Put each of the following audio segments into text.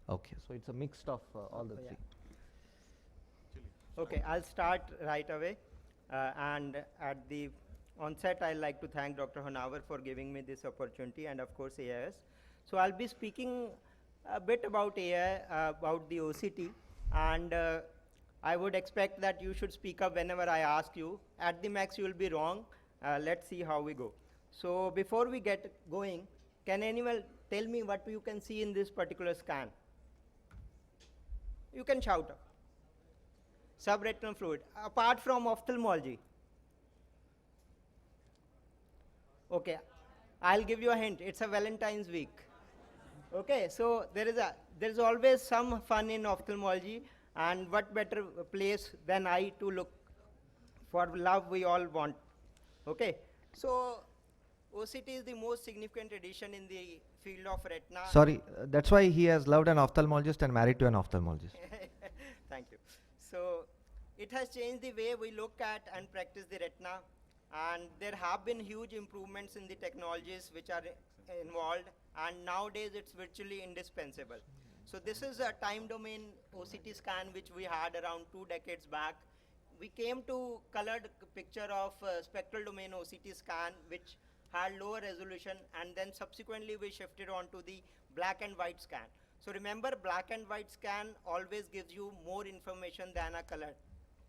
Okay, so it's a mix of all the Yeah. three. Okay, I'll start right away. And at the onset, I'd like to thank Dr. Honavar for giving me this opportunity and, of course, AIS. So I'll be speaking a bit about AI, about the OCT, and I would expect that you should speak up whenever I ask you. At the max, you will be wrong. Let's see how we go. So before we get going, can anyone tell me what you can see in this particular scan? You can shout up. Subretinal fluid, apart from ophthalmology. Okay, I'll give you a hint. It's a Valentine's week. Okay, so there is always some fun in ophthalmology, and what better place than I to look for love we all want. Okay, so OCT is the most significant addition in the field of retina. Sorry, that's why he has loved an ophthalmologist and married to an ophthalmologist. Thank you. So it has changed the way we look at and practice the retina, and there have been huge improvements in the technologies which are involved, and nowadays it's virtually indispensable. So this is a time domain OCT scan which we had around 2 decades back. We came to colored picture of spectral domain OCT scan which had lower resolution, and then subsequently we shifted on to the black and white scan. So remember, black and white scan always gives you more information than a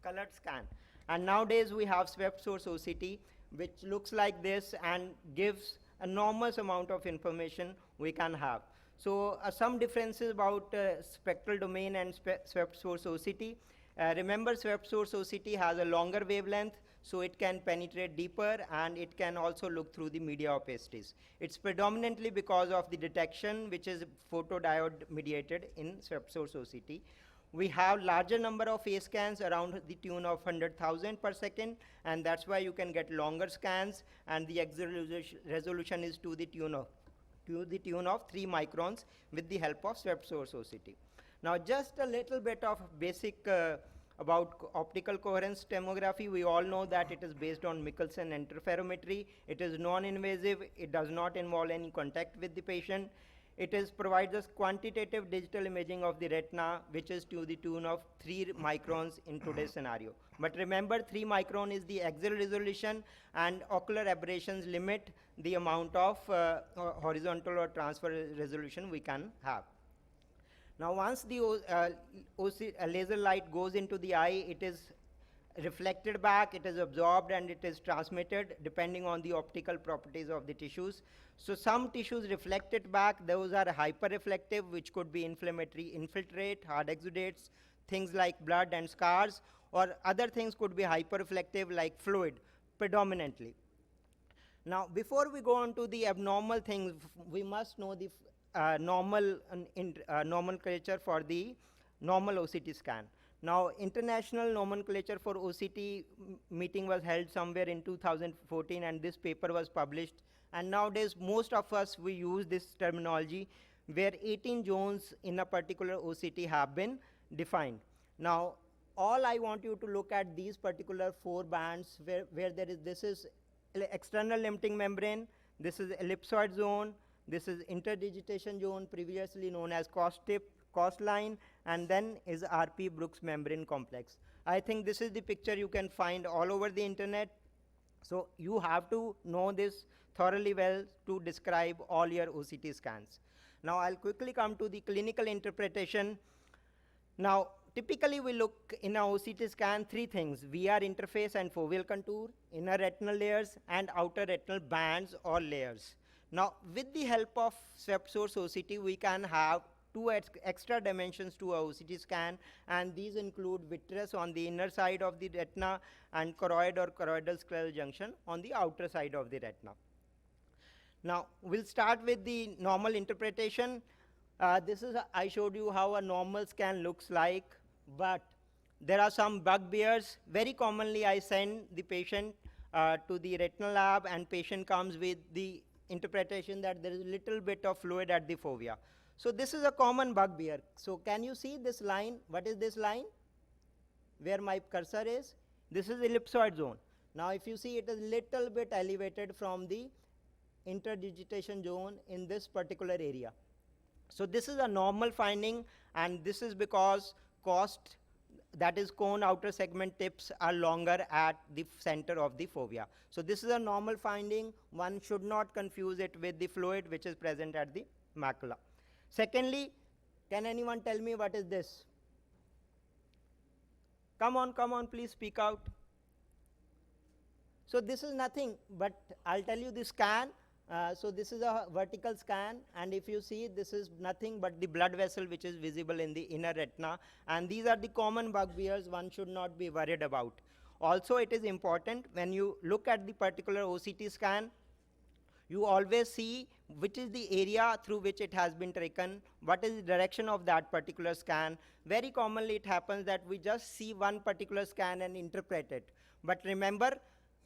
colored scan. And nowadays we have swept source OCT which looks like this and gives enormous amount of information we can have. So some differences about spectral domain and swept source OCT. Remember, swept source OCT has a longer wavelength, so it can penetrate deeper and it can also look through the media opacities. It's predominantly because of the detection which is photodiode mediated in swept source OCT. We have larger number of phase scans around the tune of 100,000 per second, and that's why you can get longer scans, and the resolution is to the tune of 3 microns with the help of swept source OCT. Now just a little bit of basic about optical coherence tomography. We all know that it is based on Michelson interferometry. It is non-invasive. It does not involve any contact with the patient. It provides us quantitative digital imaging of the retina, which is to the tune of 3 microns in today's scenario. But remember, 3 micron is the axial resolution, and ocular aberrations limit the amount of horizontal or transfer resolution we can have. Now once the laser light goes into the eye, it is reflected back, it is absorbed, and it is transmitted depending on the optical properties of the tissues. So some tissues reflect it back. Those are hyperreflective, which could be inflammatory infiltrate, hard exudates, things like blood and scars, or other things could be hyperreflective like fluid predominantly. Now before we go on to the abnormal things, we must know the nomenclature for the normal OCT scan. Now international nomenclature for OCT meeting was held somewhere in 2014, and this paper was published, and nowadays most of us we use this terminology where 18 zones in a particular OCT have been defined. Now all I want you to look at these particular 4 bands where this is external limiting membrane, this is ellipsoid zone, this is interdigitation zone, previously known as COST line, and then is RP Brooks membrane complex. I think this is the picture you can find all over the internet. So you have to know this thoroughly well to describe all your OCT scans. Now I'll quickly come to the clinical interpretation. Now typically we look in a OCT scan 3 things: VR interface and foveal contour, inner retinal layers, and outer retinal bands or layers. Now with the help of swept source OCT, we can have 2 extra dimensions to a OCT scan, and these include vitreous on the inner side of the retina and choroid or choroidal scleral junction on the outer side of the retina. Now we'll start with the normal interpretation. I showed you how a normal scan looks like, but there are some bugbears. Very commonly I send the patient to the retinal lab, and patient comes with the interpretation that there is a little bit of fluid at the fovea. So this is a common bugbear. So can you see this line? What is this line? Where my cursor is? This is ellipsoid zone. Now if you see, it is little bit elevated from the interdigitation zone in this particular area. So this is a normal finding, and this is because cost, that is cone outer segment tips, are longer at the center of the fovea. So this is a normal finding. One should not confuse it with the fluid which is present at the macula. Secondly, can anyone tell me what is this? Come on, please speak out. So this is nothing, but I'll tell you the scan. So this is a vertical scan, and if you see, this is nothing but the blood vessel which is visible in the inner retina, and these are the common bugbears one should not be worried about. Also, it is important when you look at the particular OCT scan, you always see which is the area through which it has been taken, what is the direction of that particular scan. Very commonly it happens that we just see one particular scan and interpret it. But remember,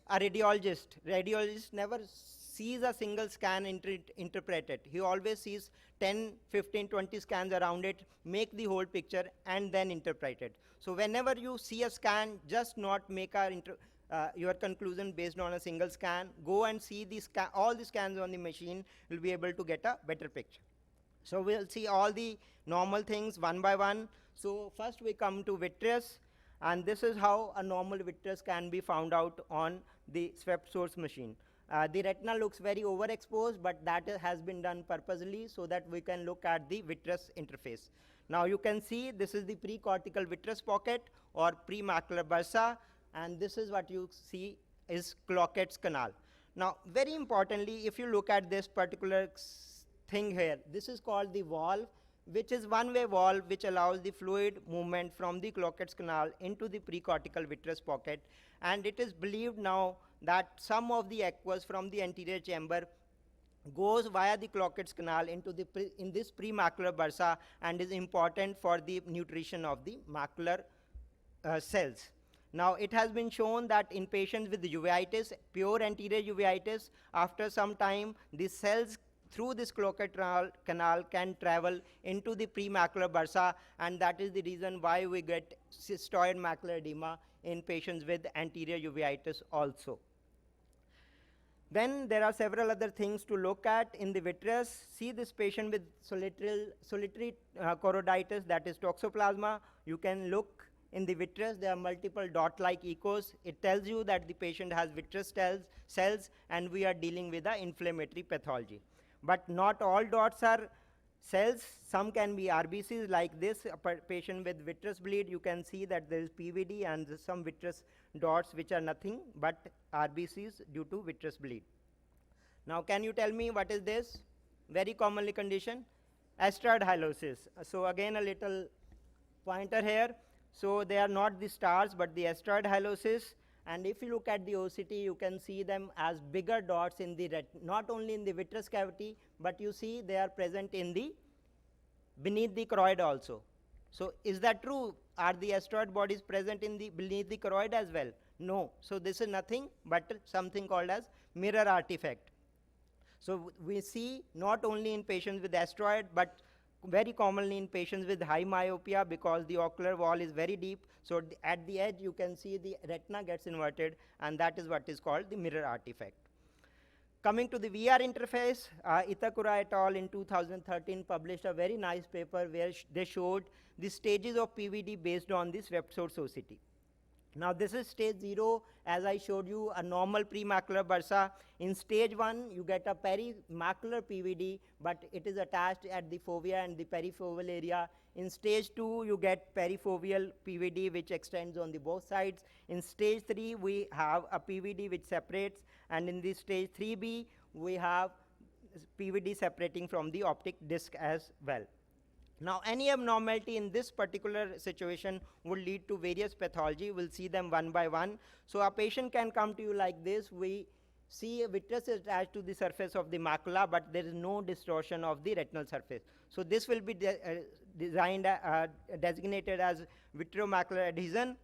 a radiologist never sees a single scan interpreted. He always sees 10, 15, 20 scans around it, make the whole picture, and then interpret it. So whenever you see a scan, just not make your conclusion based on a single scan. Go and see all the scans on the machine. You'll be able to get a better picture. So we'll see all the normal things one by one. So first we come to vitreous, and this is how a normal vitreous can be found out on the swept source machine. The retina looks very overexposed, but that has been done purposely so that we can look at the vitreous interface. Now you can see this is the precortical vitreous pocket or premacular bursa, and this is what you see is Clockett's canal. Now, very importantly, if you look at this particular thing here, this is called the valve, which is one-way valve which allows the fluid movement from the Clockett's canal into the precortical vitreous pocket, and it is believed now that some of the aqueous from the anterior chamber goes via the Clockett's canal into in this premacular bursa and is important for the nutrition of the macular cells. Now, it has been shown that in patients with uveitis, pure anterior uveitis, after some time, the cells through this Cloquet canal can travel into the premacular bursa, and that is the reason why we get cystoid macular edema in patients with anterior uveitis also. Then there are several other things to look at in the vitreous. See this patient with solitary choroiditis, that is toxoplasma. You can look in the vitreous, there are multiple dot-like echoes. It tells you that the patient has vitreous cells and we are dealing with an inflammatory pathology. But not all dots are cells. Some can be RBCs like this. A patient with vitreous bleed, you can see that there is PVD and some vitreous dots which are nothing but RBCs due to vitreous bleed. Now, can you tell me what is this? Very commonly condition, asteroid hyalosis. So again, a little pointer here. So they are not the stars, but the asteroid hyalosis. And if you look at the OCT, you can see them as bigger dots in the not only in the vitreous cavity, but you see they are present in the beneath the choroid also. So is that true? Are the asteroid bodies present in the beneath the choroid as well? No. So this is nothing but something called as mirror artifact. So we see not only in patients with asteroid, but very commonly in patients with high myopia, because the ocular wall is very deep. So at the edge you can see the retina gets inverted, and that is what is called the mirror artifact. Coming to the VR interface, Itakura et al. In 2013 published a very nice paper where they showed the stages of PVD based on the swept source OCT. Now this is stage 0, as I showed you, a normal premacular bursa. In stage 1, you get a perimacular PVD, but it is attached at the fovea and the perifoveal area. In stage 2, you get perifoveal PVD, which extends on the both sides. In stage 3, we have a PVD which separates, and in the stage 3B, we have PVD separating from the optic disc as well. Now, any abnormality in this particular situation would lead to various pathology. We'll see them one by one. So a patient can come to you like this. We see a vitreous attached to the surface of the macula, but there is no distortion of the retinal surface. So this will be designated as vitreomacular adhesion.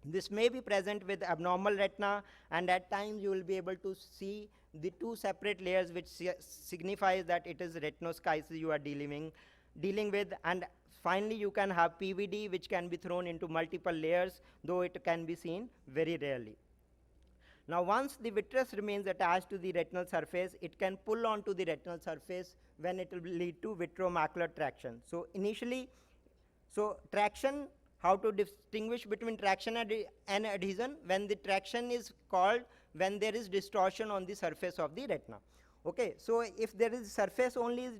This may be present with abnormal retina, and at times you will be able to see the two separate layers, which signifies that it is retinoschisis you are dealing with. And finally you can have PVD, which can be thrown into multiple layers, though it can be seen very rarely. Now once the vitreous remains attached to the retinal surface, it can pull onto the retinal surface when it will lead to vitreomacular traction. So initially, so traction, how to distinguish between traction and adhesion? When the traction is called when there is distortion on the surface of the retina. Okay, so if there is surface only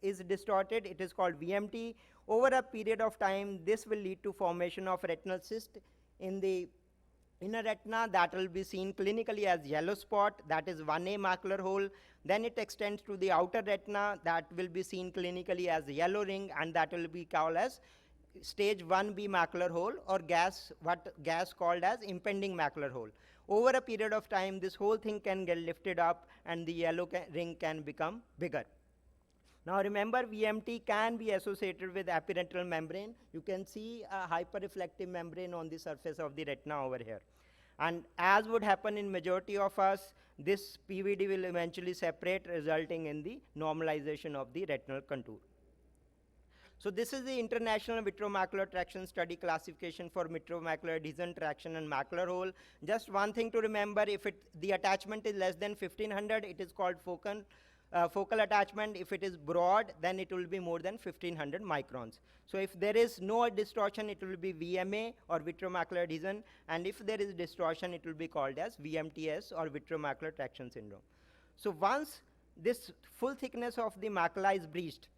is distorted, it is called VMT. Over a period of time, this will lead to formation of retinal cyst in the inner retina that will be seen clinically as yellow spot, that is 1A macular hole. Then it extends to the outer retina, that will be seen clinically as yellow ring, and that will be called as stage 1B macular hole, or what gas called as impending macular hole. Over a period of time, this whole thing can get lifted up and the yellow ring can become bigger. Now remember, VMT can be associated with epiretinal membrane. You can see a hyperreflective membrane on the surface of the retina over here. And as would happen in majority of us, this PVD will eventually separate, resulting in the normalization of the retinal contour. So this is the International Vitreomacular Traction Study classification for vitreomacular adhesion, traction, and macular hole. Just one thing to remember, if the attachment is less than 1500, it is called focal attachment. If it is broad, then it will be more than 1500 microns. So if there is no distortion, it will be VMA, or vitreomacular adhesion, and if there is distortion, it will be called as VMTS, or vitreomacular traction syndrome. So once this full thickness of the macula is breached,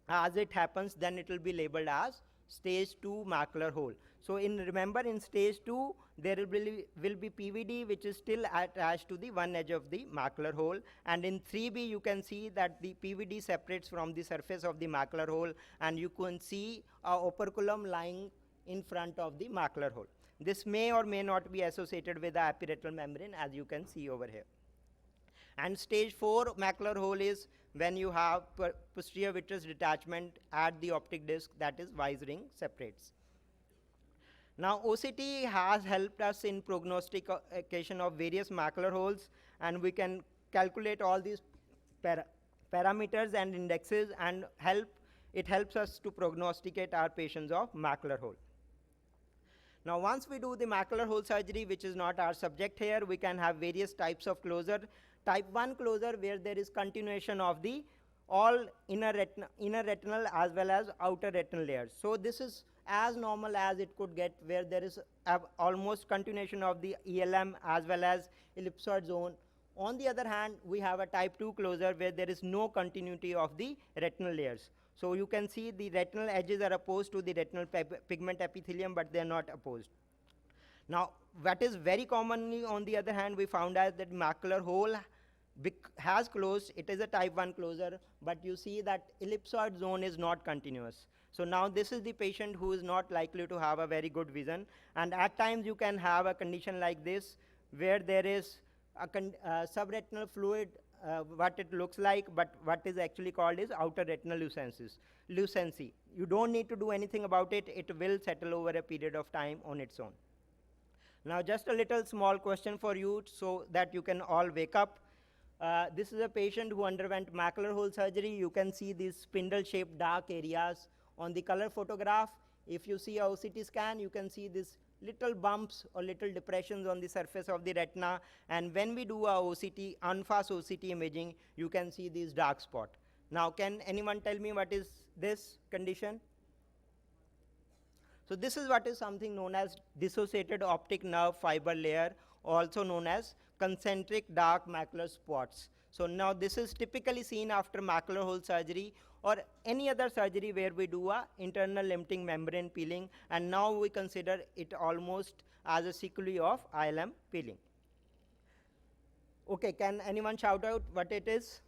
as it happens, then it will be labeled as stage 2 macular hole. So remember, in stage 2, there will be PVD which is still attached to the one edge of the macular hole, and in 3B you can see that the PVD separates from the surface of the macular hole, and you can see a operculum lying in front of the macular hole. This may or may not be associated with the epiretinal membrane, as you can see over here. And stage 4 macular hole is when you have posterior vitreous detachment at the optic disc, that is Wise ring separates. Now OCT has helped us in prognostication of various macular holes, and we can calculate all these parameters and indexes, and it helps us to prognosticate our patients of macular hole. Now once we do the macular hole surgery, which is not our subject here, we can have various types of closure. Type 1 closure, where there is continuation of the all inner retinal as well as outer retinal layers. So this is as normal as it could get, where there is almost continuation of the ELM as well as ellipsoid zone. On the other hand, we have a type 2 closure where there is no continuity of the retinal layers. So you can see the retinal edges are opposed to the retinal pigment epithelium, but they are not opposed. Now, what is very commonly, on the other hand, we found out that macular hole has closed. It is a type 1 closure, but you see that ellipsoid zone is not continuous. So now this is the patient who is not likely to have a very good vision, and at times you can have a condition like this, where there is a subretinal fluid, what it looks like, but what is actually called is outer retinal lucency. You don't need to do anything about it. It will settle over a period of time on its own. Now just a little small question for you so that you can all wake up. This is a patient who underwent macular hole surgery. You can see these spindle-shaped dark areas on the color photograph. If you see a OCT scan, you can see these little bumps or little depressions on the surface of the retina. And when we do a OCT, unfast OCT imaging, you can see these dark spots. Now, can anyone tell me what is this condition? So this is what is something known as dissociated optic nerve fiber layer, also known as concentric dark macular spots. So now this is typically seen after macular hole surgery or any other surgery where we do a internal limiting membrane peeling, and now we consider it almost as a sequelae of ILM peeling. Okay, can anyone shout out what it is?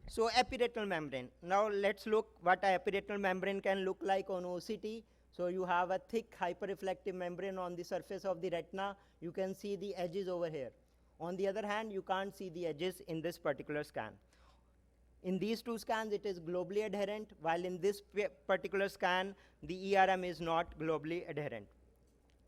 So epiretinal membrane. Now let's look what a epiretinal membrane can look like on OCT. So you have a thick hyperreflective membrane on the surface of the retina. You can see the edges over here. On the other hand, you can't see the edges in this particular scan. In these two scans, it is globally adherent, while in this particular scan, the ERM is not globally adherent.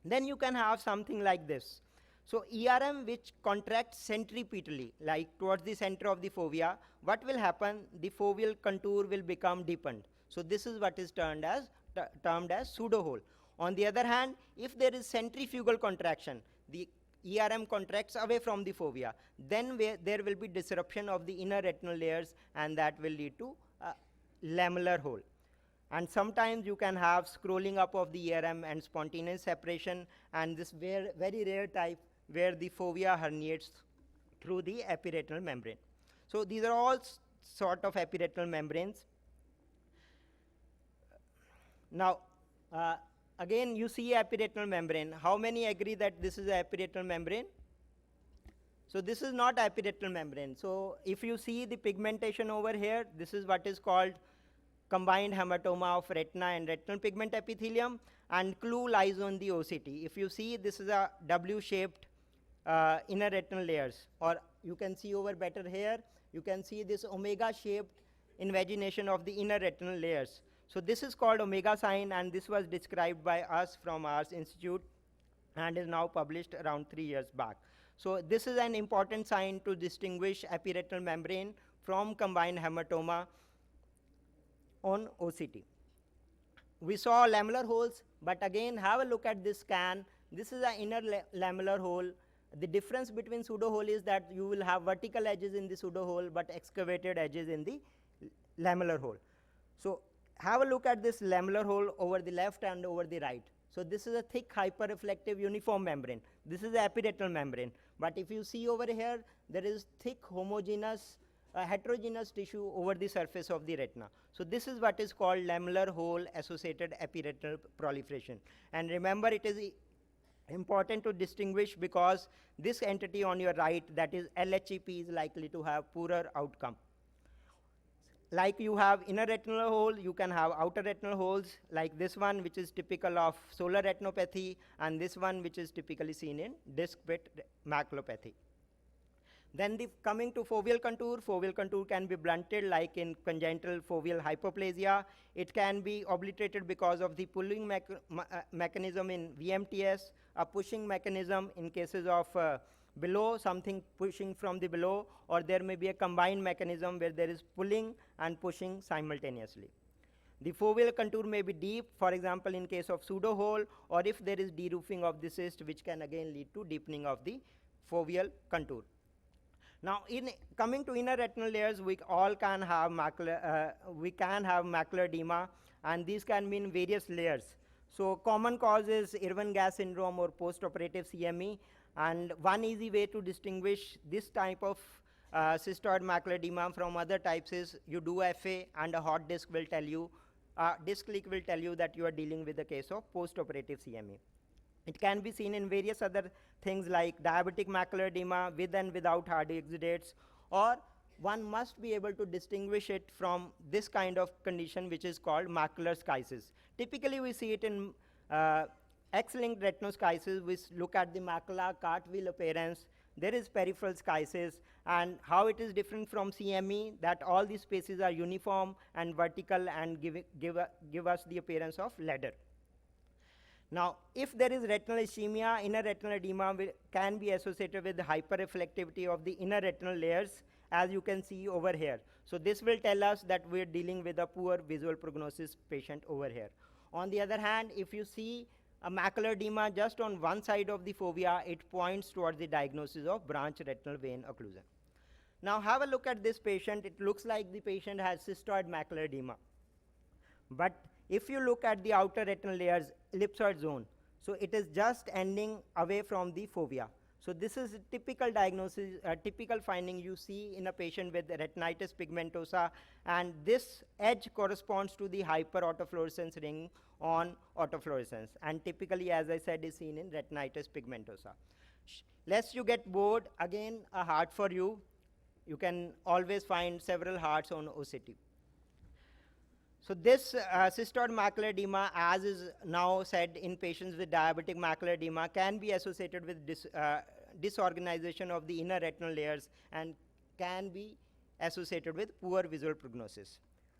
Then you can have something like this. So ERM which contracts centripetally, like towards the center of the fovea, what will happen? The foveal contour will become deepened. So this is what is termed as pseudo hole. On the other hand, if there is centrifugal contraction, the ERM contracts away from the fovea, then there will be disruption of the inner retinal layers, and that will lead to a lamellar hole. And sometimes you can have scrolling up of the ERM and spontaneous separation, and this very rare type where the fovea herniates through the epiretinal membrane. So these are all sort of epiretinal membranes. Now, again, you see epiretinal membrane. How many agree that this is an epiretinal membrane? So this is not epiretinal membrane. So if you see the pigmentation over here, this is what is called combined hematoma of retina and retinal pigment epithelium, and clue lies on the OCT. If you see, this is a W-shaped inner retinal layers, or you can see over better here, you can see this omega-shaped invagination of the inner retinal layers. So this is called omega sign, and this was described by us from our institute and is now published around 3 years back. So this is an important sign to distinguish epiretinal membrane from combined hematoma on OCT. We saw lamellar holes, but again, have a look at this scan. This is an inner lamellar hole. The difference between pseudohole is that you will have vertical edges in the pseudohole, but excavated edges in the lamellar hole. So have a look at this lamellar hole over the left and over the right. So this is a thick hyperreflective uniform membrane. This is the epiretinal membrane. But if you see over here, there is thick homogeneous heterogeneous tissue over the surface of the retina. So this is what is called lamellar hole associated epiretinal proliferation. And remember, it is important to distinguish because this entity on your right, that is LHEP, is likely to have poorer outcome. Like you have inner retinal hole, you can have outer retinal holes, like this one, which is typical of solar retinopathy, and this one, which is typically seen in disc pit maculopathy. Then coming to foveal contour can be blunted like in congenital foveal hypoplasia. It can be obliterated because of the pulling mechanism in VMTS, a pushing mechanism in cases of below, something pushing from the below, or there may be a combined mechanism where there is pulling and pushing simultaneously. The foveal contour may be deep, for example, in case of pseudohole, or if there is deroofing of the cyst, which can again lead to deepening of the foveal contour. Now, in coming to inner retinal layers, we all can have macular edema, and these can be in various layers. So common cause is Irwin-Gass syndrome or postoperative CME, and one easy way to distinguish this type of cystoid macular edema from other types is you do FA, and a hot disc will tell you, disc leak will tell you that you are dealing with a case of postoperative CME. It can be seen in various other things like diabetic macular edema with and without hardy exudates, or one must be able to distinguish it from this kind of condition, which is called macular schisis. Typically, we see it in X-linked retinoschisis. We look at the macula cartwheel appearance. There is peripheral schisis, and how it is different from CME, that all these spaces are uniform and vertical and give us the appearance of ladder. Now, if there is retinal ischemia, inner retinal edema can be associated with the hyperreflectivity of the inner retinal layers, as you can see over here. So this will tell us that we're dealing with a poor visual prognosis patient over here. On the other hand, if you see a macular edema just on one side of the fovea, it points towards the diagnosis of branch retinal vein occlusion. Now have a look at this patient. It looks like the patient has cystoid macular edema. But if you look at the outer retinal layers, ellipsoid zone, so it is just ending away from the fovea. So this is a typical diagnosis, a typical finding you see in a patient with retinitis pigmentosa, and this edge corresponds to the hyperautofluorescence ring on autofluorescence, and typically, as I said, is seen in retinitis pigmentosa. Lest you get bored, again, a heart for you. You can always find several hearts on OCT. So this cystoid macular edema, as is now said in patients with diabetic macular edema, can be associated with disorganization of the inner retinal layers and can be associated with poor visual prognosis.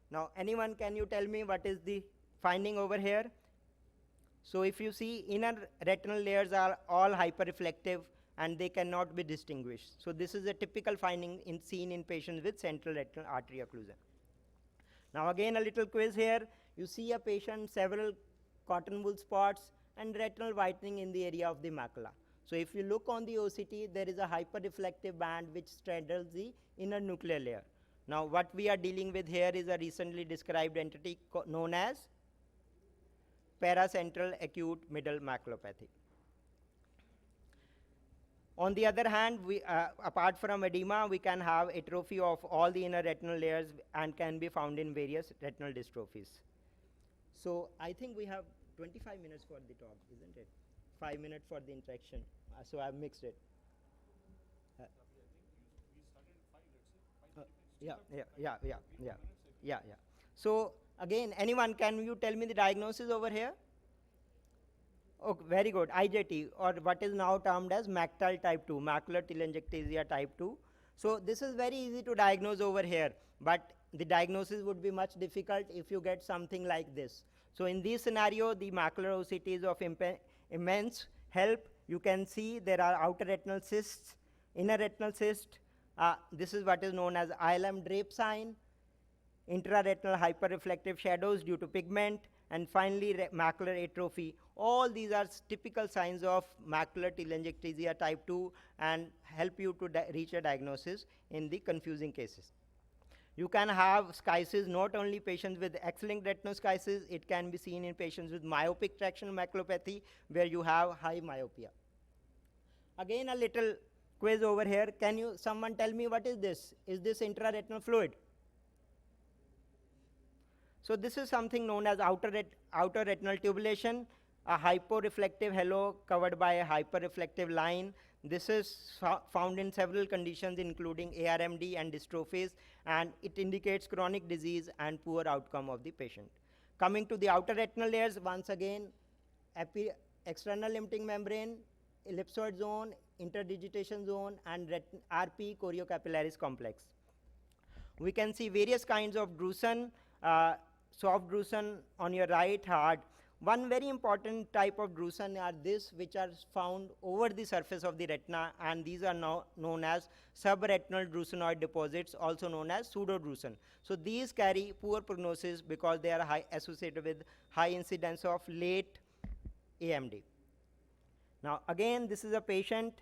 Now, anyone, can you tell me what is the finding over here? So if you see, inner retinal layers are all hyperreflective and they cannot be distinguished. So this is a typical finding seen in patients with central retinal artery occlusion. Now again, a little quiz here. You see a patient, several cotton wool spots and retinal whitening in the area of the macula. So if you look on the OCT, there is a hyperreflective band which straddles the inner nuclear layer. Now what we are dealing with here is a recently described entity known as paracentral acute middle maculopathy. On the other hand, apart from edema, we can have atrophy of all the inner retinal layers and can be found in various retinal dystrophies. So I think we have 25 minutes for the talk, isn't it? 5 minutes for the interaction. So I've mixed it. Yeah. So again, anyone, can you tell me the diagnosis over here? Oh, very good. IJT, or what is now termed as MACTAL type 2, macular telangiectasia type 2. So this is very easy to diagnose over here, but the diagnosis would be much difficult if you get something like this. So in this scenario, the macular OCT is of immense help. You can see there are outer retinal cysts, inner retinal cyst. This is what is known as ILM drape sign, intraretinal hyperreflective shadows due to pigment, and finally macular atrophy. All these are typical signs of macular telangiectasia type 2 and help you to reach a diagnosis in the confusing cases. You can have schisis, not only patients with X-linked retinoschisis, it can be seen in patients with myopic tractional maculopathy where you have high myopia. Again, a little quiz over here. Can someone tell me what is this? Is this intraretinal fluid? So this is something known as outer retinal tubulation, a hyporeflective halo covered by a hyperreflective line. This is found in several conditions including ARMD and dystrophies, and it indicates chronic disease and poor outcome of the patient. Coming to the outer retinal layers, once again, external limiting membrane, ellipsoid zone, interdigitation zone, and RP choriocapillaris complex. We can see various kinds of drusen, soft drusen on your right heart. One very important type of drusen are this, which are found over the surface of the retina, and these are now known as subretinal drusenoid deposits, also known as pseudodrusen. So these carry poor prognosis because they are associated with high incidence of late AMD. Now again, this is a patient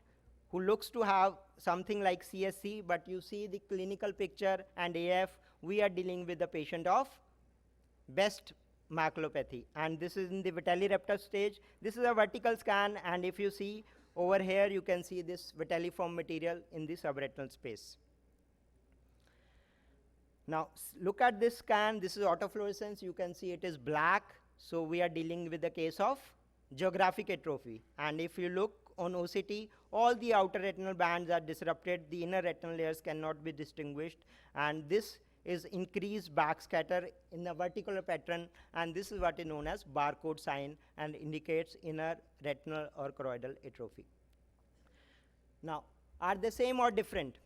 who looks to have something like CSC, but you see the clinical picture and AF, we are dealing with a patient of best maculopathy, and this is in the vitelli-reptus stage. This is a vertical scan, and if you see over here, you can see this vitelliform material in the subretinal space. Now look at this scan. This is autofluorescence. You can see it is black, so we are dealing with the case of geographic atrophy. And if you look on OCT, all the outer retinal bands are disrupted, the inner retinal layers cannot be distinguished, and this is increased backscatter in a vertical pattern, and this is what is known as barcode sign and indicates inner retinal or choroidal atrophy. Now, are they same or different?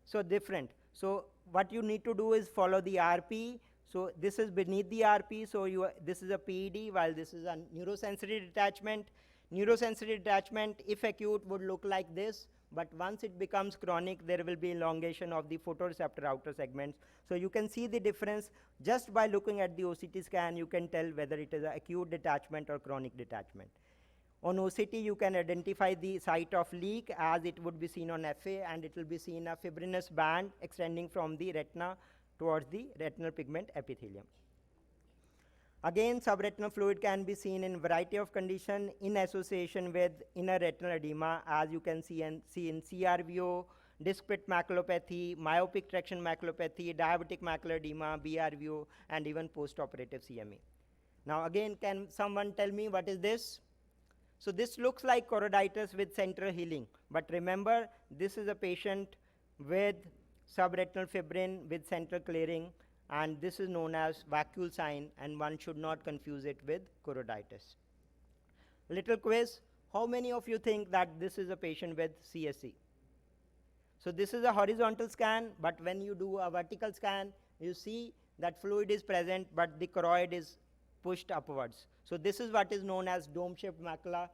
So different. So what you need to do is follow the RP. So this is beneath the RP, so this is a PED, while this is a neurosensory detachment. Neurosensory detachment, if acute, would look like this, but once it becomes chronic, there will be elongation of the photoreceptor outer segments. So you can see the difference just by looking at the OCT scan. You can tell whether it is an acute detachment or chronic detachment. On OCT, you can identify the site of leak as it would be seen on FA, and it will be seen a fibrinous band extending from the retina towards the retinal pigment epithelium. Again, subretinal fluid can be seen in variety of conditions in association with inner retinal edema, as you can see in CRVO, disc pit maculopathy, myopic traction maculopathy, diabetic macular edema, BRVO, and even postoperative CME. Now again, can someone tell me what is this? So this looks like choroiditis with central healing, but remember, this is a patient with subretinal fibrin with central clearing, and this is known as vacuole sign, and one should not confuse it with choroiditis. Little quiz, how many of you think that this is a patient with CSC? So this is a horizontal scan, but when you do a vertical scan, you see that fluid is present, but the choroid is pushed upwards. So this is what is known as dome-shaped macula,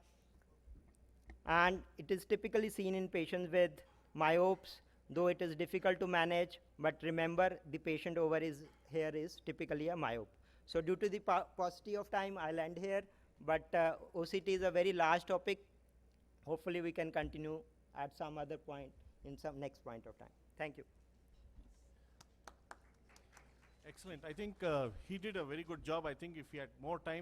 and it is typically seen in patients with myopes, though it is difficult to manage, but remember the patient over here is typically a myope. So due to the paucity of time, I'll end here, but OCT is a very large topic. hopefully we can continue at some other point in some next point of time. Thank you. Excellent. I think he did a very good job. I think if he had more time,